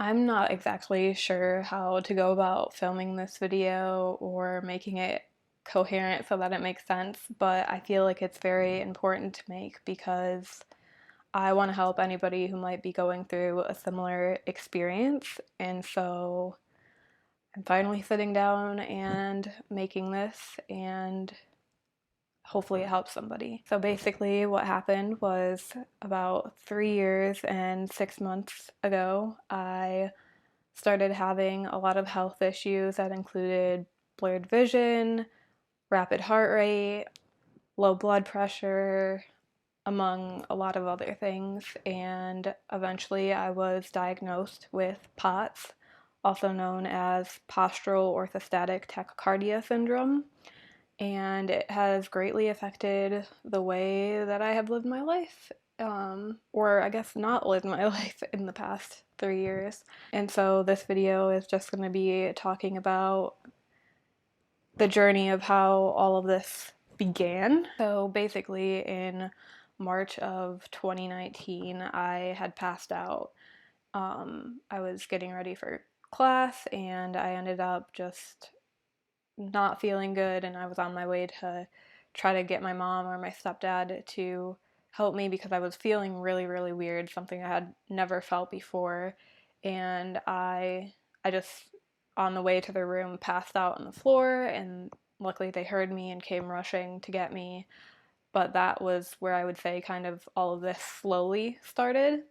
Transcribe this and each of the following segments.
I'm not exactly sure how to go about filming this video or making it coherent so that it makes sense, but I feel like it's very important to make because I want to help anybody who might be going through a similar experience. And so I'm finally sitting down and making this, and hopefully it helps somebody. So basically, what happened was about 3 years and 6 months ago, I started having a lot of health issues that included blurred vision, rapid heart rate, low blood pressure, among a lot of other things. And eventually I was diagnosed with POTS, also known as postural orthostatic tachycardia syndrome. And it has greatly affected the way that I have lived my life, or I guess not lived my life in the past 3 years. And so this video is just going to be talking about the journey of how all of this began. So basically, in March of 2019, I had passed out. I was getting ready for class and I ended up just not feeling good, and I was on my way to try to get my mom or my stepdad to help me because I was feeling really, really weird, something I had never felt before. And I just on the way to the room passed out on the floor, and luckily they heard me and came rushing to get me. But that was where I would say kind of all of this slowly started.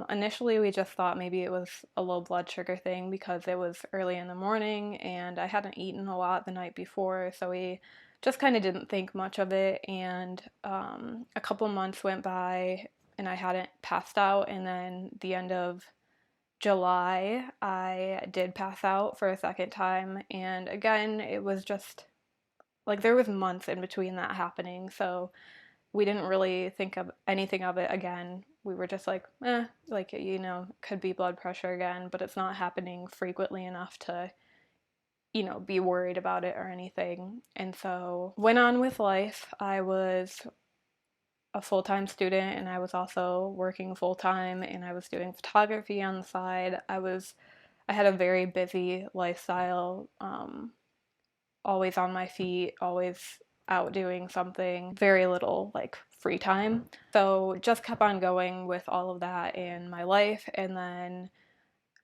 Initially, we just thought maybe it was a low blood sugar thing because it was early in the morning and I hadn't eaten a lot the night before, so we just kind of didn't think much of it. And a couple months went by and I hadn't passed out, and then the end of July, I did pass out for a second time, and again, it was just like there was months in between that happening, so we didn't really think of anything of it again. We were just like, like, could be blood pressure again, but it's not happening frequently enough to, be worried about it or anything. And so went on with life. I was a full-time student and I was also working full-time and I was doing photography on the side. I had a very busy lifestyle, always on my feet, always out doing something, very little like free time. So just kept on going with all of that in my life. And then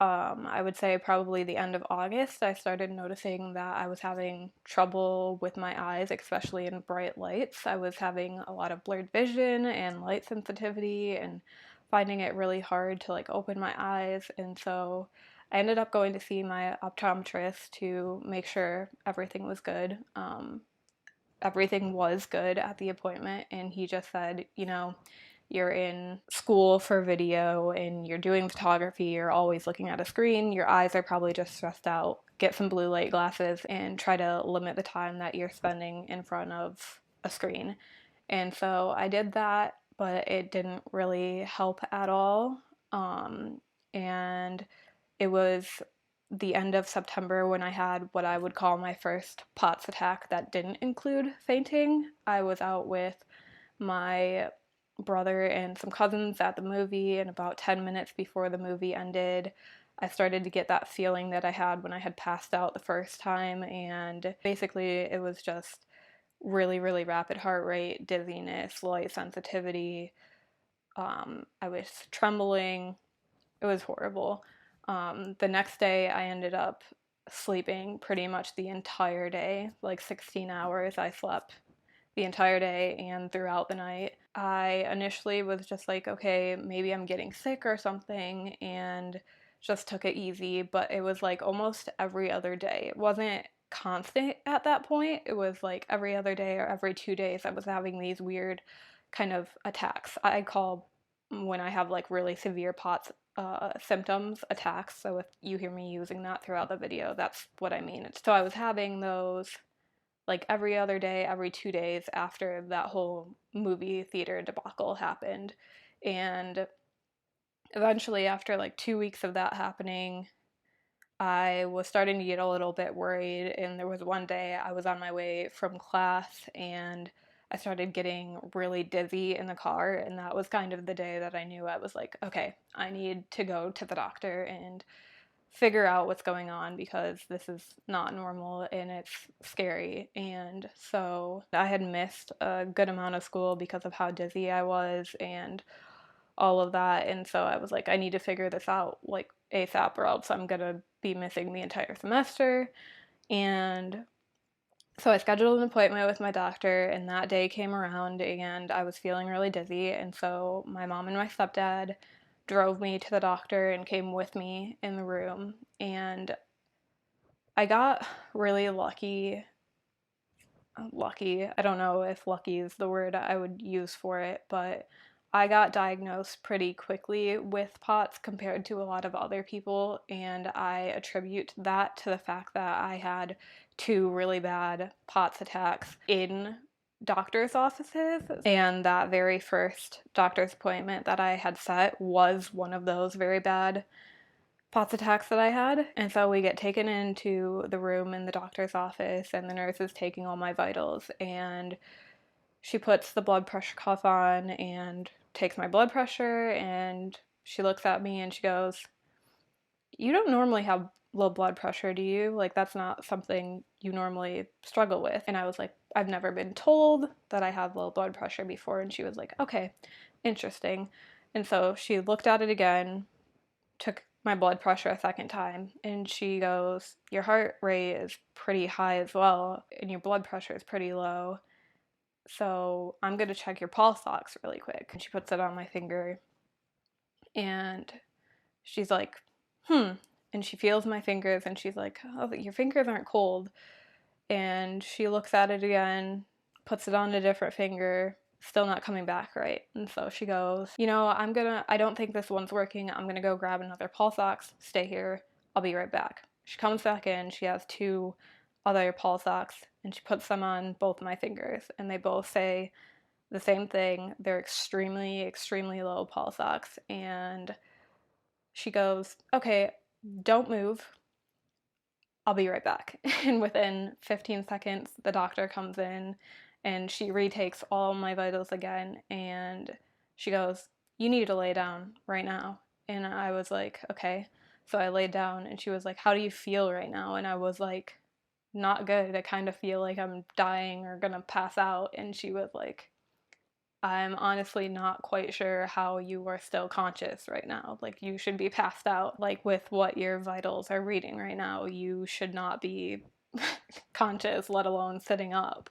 I would say probably the end of August, I started noticing that I was having trouble with my eyes, especially in bright lights. I was having a lot of blurred vision and light sensitivity and finding it really hard to like open my eyes. And so I ended up going to see my optometrist to make sure everything was good. Everything was good at the appointment, and he just said, you're in school for video and you're doing photography, you're always looking at a screen, your eyes are probably just stressed out. Get some blue light glasses and try to limit the time that you're spending in front of a screen. And so I did that, but it didn't really help at all. And it was the end of September when I had what I would call my first POTS attack that didn't include fainting. I was out with my brother and some cousins at the movie, and about 10 minutes before the movie ended, I started to get that feeling that I had when I had passed out the first time, and basically it was just really, really rapid heart rate, dizziness, light sensitivity. I was trembling. It was horrible. The next day, I ended up sleeping pretty much the entire day, like 16 hours. I slept the entire day and throughout the night. I initially was just like, okay, maybe I'm getting sick or something, and just took it easy, but it was like almost every other day. It wasn't constant at that point. It was like every other day or every 2 days I was having these weird kind of attacks. I call when I have like really severe POTS symptoms attacks. So if you hear me using that throughout the video, that's what I mean. So I was having those like every other day, every 2 days after that whole movie theater debacle happened. And eventually, after like 2 weeks of that happening, I was starting to get a little bit worried. And there was one day I was on my way from class and I started getting really dizzy in the car, and that was kind of the day that I knew I was like, okay, I need to go to the doctor and figure out what's going on because this is not normal and it's scary. And so I had missed a good amount of school because of how dizzy I was and all of that. And so I was like, I need to figure this out like ASAP or else I'm gonna be missing the entire semester. And so I scheduled an appointment with my doctor, and that day came around, and I was feeling really dizzy. And so my mom and my stepdad drove me to the doctor and came with me in the room. And I got really lucky. Lucky, I don't know if lucky is the word I would use for it, but I got diagnosed pretty quickly with POTS compared to a lot of other people, and I attribute that to the fact that I had two really bad POTS attacks in doctor's offices, and that very first doctor's appointment that I had set was one of those very bad POTS attacks that I had. And so we get taken into the room in the doctor's office, and the nurse is taking all my vitals, and she puts the blood pressure cuff on and takes my blood pressure, and she looks at me and she goes, "You don't normally have low blood pressure, do you? Like, that's not something you normally struggle with." And I was like, I've never been told that I have low blood pressure before. And she was like, okay, interesting. And so she looked at it again, took my blood pressure a second time, and she goes, "Your heart rate is pretty high as well, and your blood pressure is pretty low. So I'm going to check your pulse ox really quick." And she puts it on my finger, and she's like, "Hmm." And she feels my fingers, and she's like, "Oh, your fingers aren't cold." And she looks at it again, puts it on a different finger, still not coming back right. And so she goes, I don't think this one's working. I'm gonna go grab another pulse ox, stay here, I'll be right back." She comes back in, she has two other pulse ox, and she puts them on both my fingers, and they both say the same thing. They're extremely, extremely low pulse ox. And she goes, "Okay, don't move. I'll be right back." And within 15 seconds, the doctor comes in and she retakes all my vitals again. And she goes, "You need to lay down right now." And I was like, okay. So I laid down, and she was like, "How do you feel right now?" And I was like, "Not good. I kind of feel like I'm dying or gonna pass out." And she was like, "I'm honestly not quite sure how you are still conscious right now. Like, you should be passed out. Like, with what your vitals are reading right now, you should not be conscious, let alone sitting up."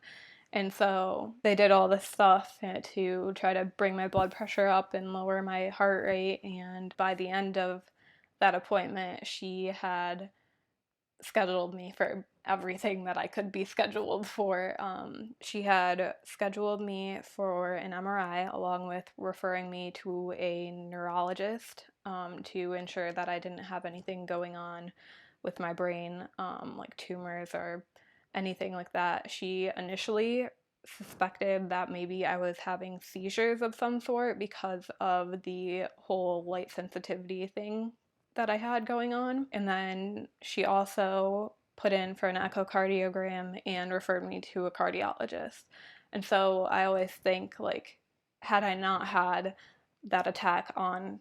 And so they did all this stuff to try to bring my blood pressure up and lower my heart rate. And by the end of that appointment, she had scheduled me for everything that I could be scheduled for. She had scheduled me for an MRI along with referring me to a neurologist to ensure that I didn't have anything going on with my brain, like tumors or anything like that. She initially suspected that maybe I was having seizures of some sort because of the whole light sensitivity thing that I had going on. And then she also put in for an echocardiogram and referred me to a cardiologist. And so I always think, like, had I not had that attack on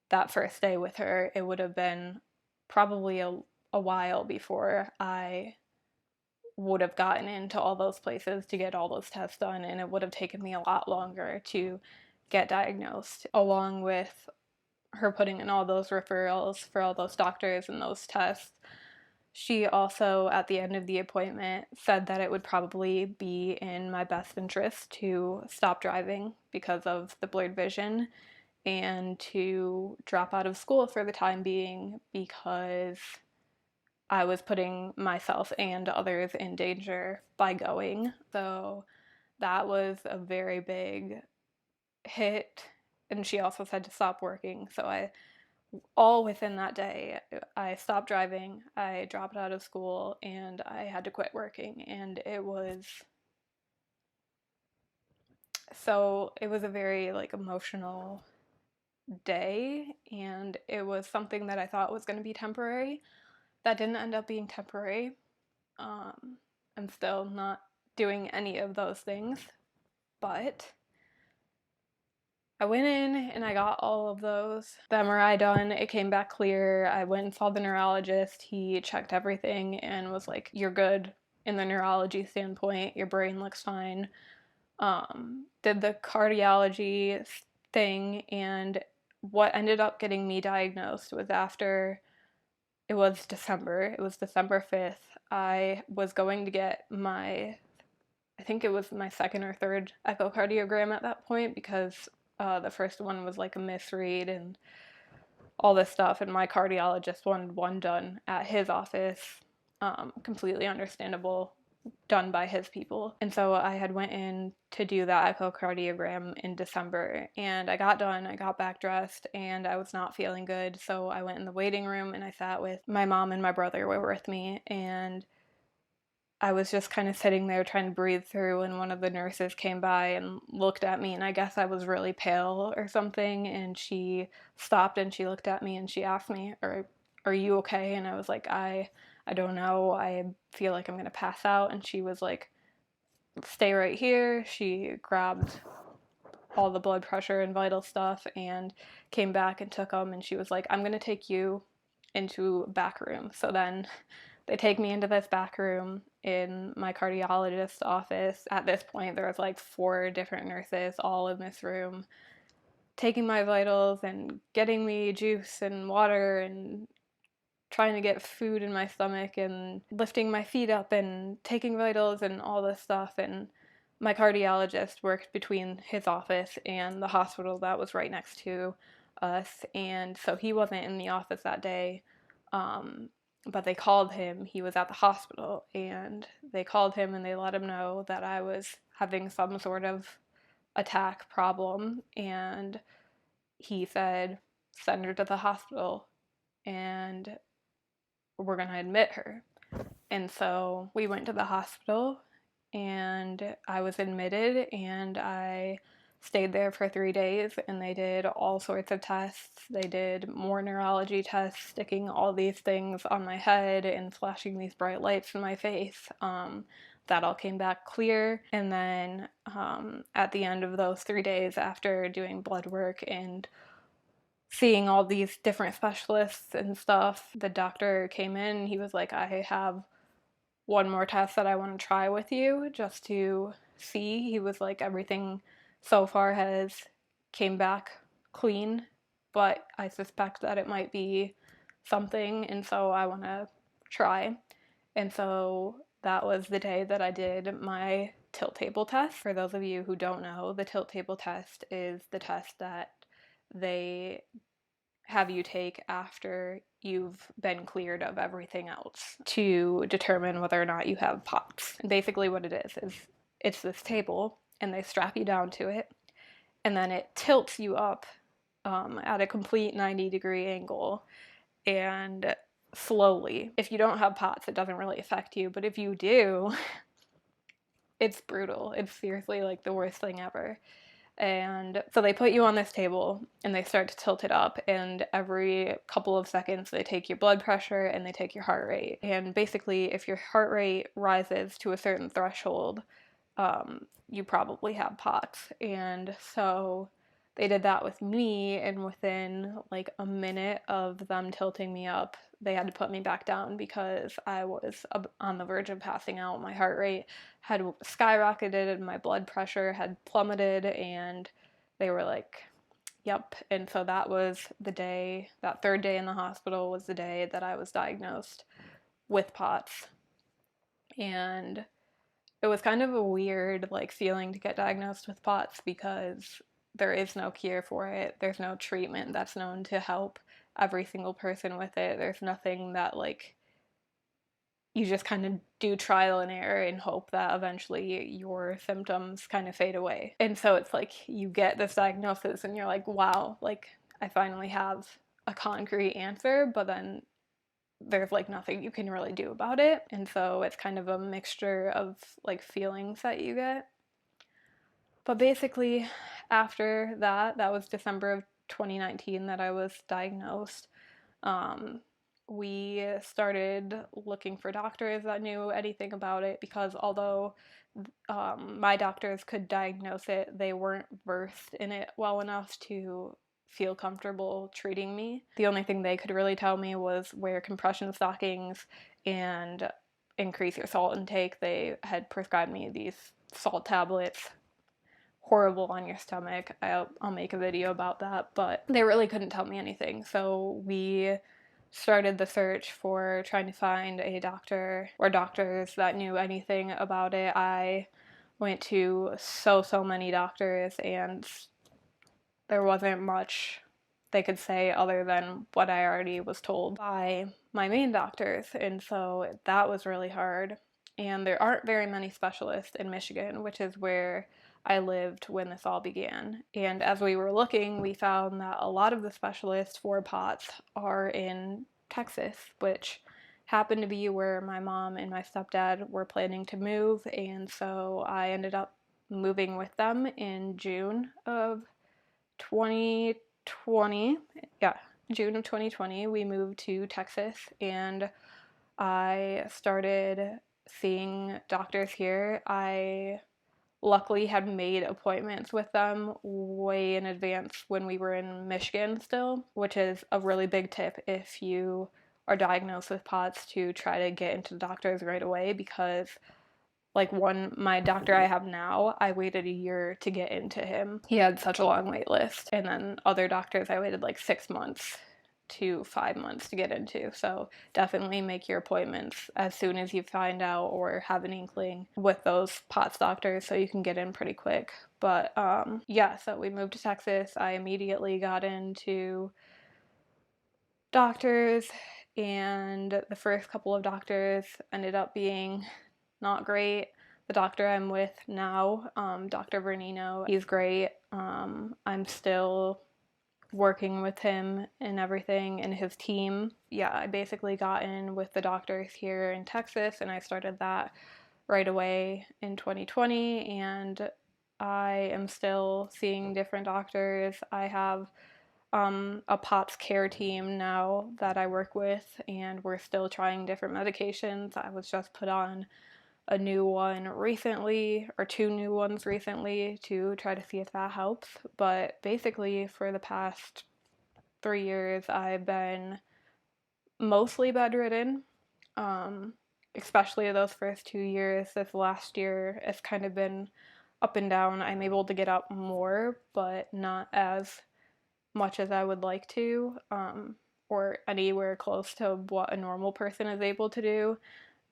that first day with her, it would have been probably a while before I would have gotten into all those places to get all those tests done, and it would have taken me a lot longer to get diagnosed, along with her putting in all those referrals for all those doctors and those tests. She also, at the end of the appointment, said that it would probably be in my best interest to stop driving because of the blurred vision and to drop out of school for the time being because I was putting myself and others in danger by going. So that was a very big hit. And she also said to stop working. So all within that day, I stopped driving, I dropped out of school, and I had to quit working. And it was a very like emotional day, and it was something that I thought was going to be temporary that didn't end up being temporary. I'm still not doing any of those things, But I went in and I got all of those. The MRI done, it came back clear. I went and saw the neurologist. He checked everything and was like, "You're good in the neurology standpoint. Your brain looks fine." Did the cardiology thing, and what ended up getting me diagnosed was after it was December. It was December 5th. I was going to get I think it was my second or third echocardiogram at that point because the first one was like a misread and all this stuff, and my cardiologist wanted one done at his office. Completely understandable, done by his people. And so I had went in to do that echocardiogram in December, and I got done, I got back dressed, and I was not feeling good. So I went in the waiting room and I sat with my mom and my brother were with me, and I was just kind of sitting there trying to breathe through, and one of the nurses came by and looked at me, and I guess I was really pale or something, and she stopped and she looked at me and she asked me, are you okay? And I was like, I don't know. I feel like I'm going to pass out. And she was like, stay right here. She grabbed all the blood pressure and vital stuff and came back and took them, and she was like, I'm going to take you into a back room. So then they take me into this back room in my cardiologist's office. At this point, there was like 4 different nurses all in this room taking my vitals and getting me juice and water and trying to get food in my stomach and lifting my feet up and taking vitals and all this stuff. And my cardiologist worked between his office and the hospital that was right next to us, and so he wasn't in the office that day. But they called him. He was at the hospital, and they called him and they let him know that I was having some sort of attack problem, and he said, send her to the hospital and we're going to admit her. And so we went to the hospital and I was admitted, and I stayed there for 3 days, and they did all sorts of tests. They did more neurology tests, sticking all these things on my head and flashing these bright lights in my face. That all came back clear. And then at the end of those 3 days, after doing blood work and seeing all these different specialists and stuff, the doctor came in. He was like, I have one more test that I want to try with you just to see. He was like, everything so far has came back clean, but I suspect that it might be something, and so I want to try. And so that was the day that I did my tilt table test. For those of you who don't know, the tilt table test is the test that they have you take after you've been cleared of everything else to determine whether or not you have POTS. And basically what it is it's this table, and they strap you down to it, and then it tilts you up at a complete 90-degree angle, and slowly. If you don't have POTS, it doesn't really affect you, but if you do, it's brutal. It's seriously like the worst thing ever. And so they put you on this table and they start to tilt it up, and every couple of seconds they take your blood pressure and they take your heart rate. And basically, if your heart rate rises to a certain threshold, you probably have POTS. And so they did that with me, and within like a minute of them tilting me up, they had to put me back down because I was on the verge of passing out. My heart rate had skyrocketed and my blood pressure had plummeted, and they were like, yep. And so that was the day, that third day in the hospital was the day that I was diagnosed with POTS. And it was kind of a weird like feeling to get diagnosed with POTS because there is no cure for it. There's no treatment that's known to help every single person with it. There's nothing that like you just kind of do trial and error and hope that eventually your symptoms kind of fade away. And so it's like you get this diagnosis and you're like, wow, like I finally have a concrete answer, but then there's like nothing you can really do about it. And so it's kind of a mixture of like feelings that you get. But basically, after that, that was December of 2019 that I was diagnosed. Um, we started looking for doctors that knew anything about it, because although my doctors could diagnose it, they weren't versed in it well enough to feel comfortable treating me. The only thing they could really tell me was wear compression stockings and increase your salt intake. They had prescribed me these salt tablets, horrible on your stomach. I'll make a video about that, but they really couldn't tell me anything. So we started the search for trying to find a doctor or doctors that knew anything about it. I went to so many doctors, and there wasn't much they could say other than what I already was told by my main doctors, and so that was really hard. And there aren't very many specialists in Michigan, which is where I lived when this all began. And as we were looking, we found that a lot of the specialists for POTS are in Texas, which happened to be where my mom and my stepdad were planning to move, and so I ended up moving with them in June of 2020. Yeah, June of 2020, we moved to Texas, and I started seeing doctors here. I luckily had made appointments with them way in advance when we were in Michigan still, which is a really big tip if you are diagnosed with POTS, to try to get into the doctors right away, because like my doctor I have now, I waited a year to get into him. He had such a long wait list. And then other doctors I waited like 6 months to 5 months to get into. So definitely make your appointments as soon as you find out or have an inkling with those POTS doctors, so you can get in pretty quick. But yeah, so we moved to Texas. I immediately got into doctors, and the first couple of doctors ended up being not great. The doctor I'm with now, Dr. Bernino, he's great. I'm still working with him and everything and his team. Yeah, I basically got in with the doctors here in Texas, and I started that right away in 2020, and I am still seeing different doctors. I have a POTS care team now that I work with, and we're still trying different medications. I was just put on a new one recently, or two new ones recently, to try to see if that helps. But basically, for the past 3 years, I've been mostly bedridden, um, especially those first 2 years. This last year, it's kind of been up and down. I'm able to get up more, but not as much as I would like to, or anywhere close to what a normal person is able to do.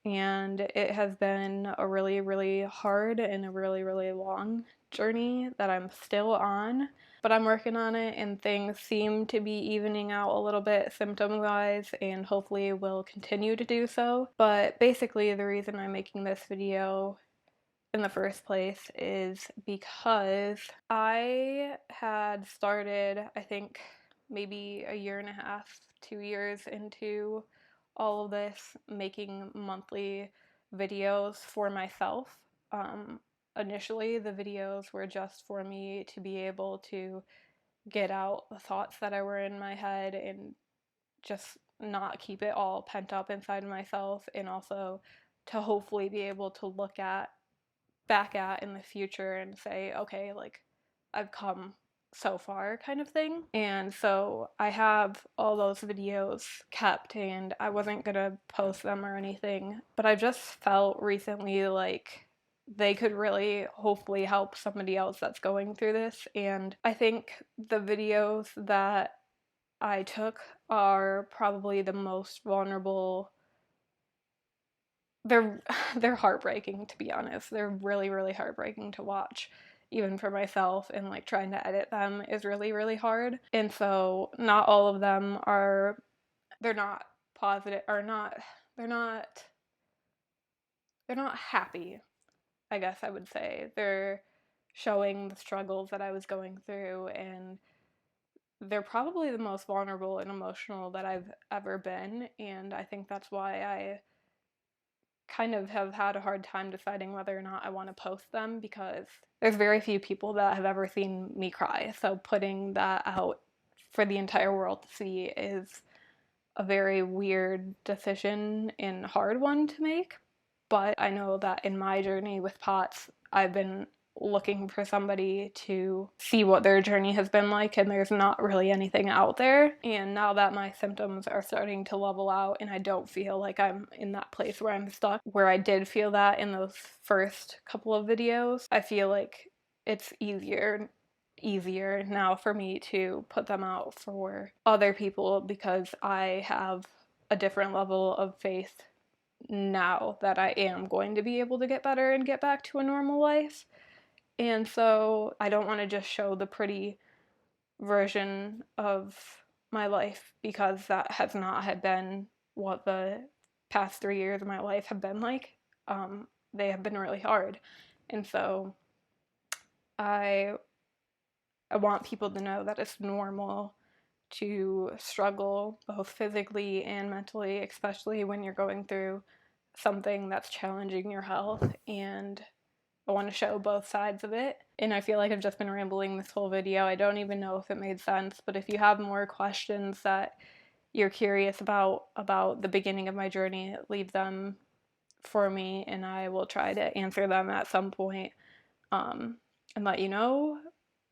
And it has been a really, really hard and a really, really long journey that I'm still on, but I'm working on it, and things seem to be evening out a little bit symptom wise, and hopefully will continue to do so. But basically, the reason I'm making this video in the first place is because I had started, I think, maybe a year and a half, 2 years into all of this, making monthly videos for myself. Initially, the videos were just for me to be able to get out the thoughts that were in my head, and just not keep it all pent up inside of myself, and also to hopefully be able to look back at in the future and say, okay, like, I've come so far, kind of thing. And so I have all those videos kept, and I wasn't gonna post them or anything, but I just felt recently like they could really hopefully help somebody else that's going through this. And I think the videos that I took are probably the most vulnerable. They're they're heartbreaking, to be honest. They're really, really heartbreaking to watch, even for myself, and like trying to edit them is really, really hard. And so not all of them are, they're not positive, or not, they're not they're not happy, I guess I would say. They're showing the struggles that I was going through, and they're probably the most vulnerable and emotional that I've ever been. And I think that's why I kind of have had a hard time deciding whether or not I want to post them, because there's very few people that have ever seen me cry. So putting that out for the entire world to see is a very weird decision and hard one to make. But I know that in my journey with POTS, I've been looking for somebody to see what their journey has been like, and there's not really anything out there. And now that my symptoms are starting to level out and I don't feel like I'm in that place where I'm stuck, where I did feel that in those first couple of videos, I feel like it's easier now for me to put them out for other people because I have a different level of faith now that I am going to be able to get better and get back to a normal life. And so I don't want to just show the pretty version of my life because that has not had been what the past 3 years of my life have been like. They have been really hard. And so I want people to know that it's normal to struggle both physically and mentally, especially when you're going through something that's challenging your health. And I want to show both sides of it. And I feel like I've just been rambling this whole video. I don't even know if it made sense, but if you have more questions that you're curious about the beginning of my journey, leave them for me and I will try to answer them at some point, and let you know.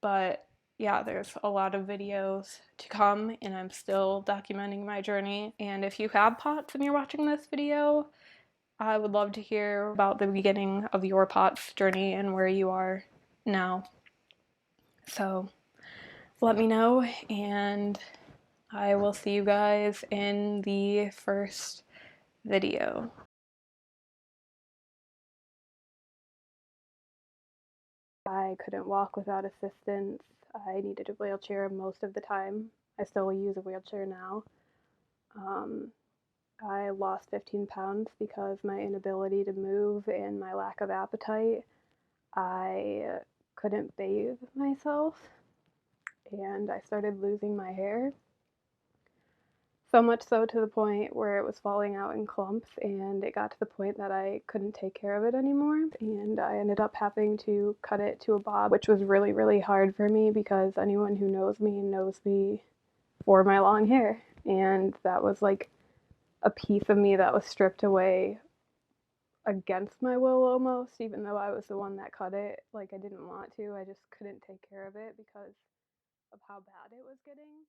But yeah, there's a lot of videos to come and I'm still documenting my journey. And if you have POTS and you're watching this video, I would love to hear about the beginning of your POTS journey and where you are now. So let me know, and I will see you guys in the first video. I couldn't walk without assistance. I needed a wheelchair most of the time. I still use a wheelchair now. Um, I lost 15 pounds because my inability to move and my lack of appetite. I couldn't bathe myself and I started losing my hair. So much so to the point where it was falling out in clumps, and it got to the point that I couldn't take care of it anymore, and I ended up having to cut it to a bob, which was really, really hard for me because anyone who knows me for my long hair, and that was like a piece of me that was stripped away against my will almost, even though I was the one that cut it. Like, I didn't want to, I just couldn't take care of it because of how bad it was getting.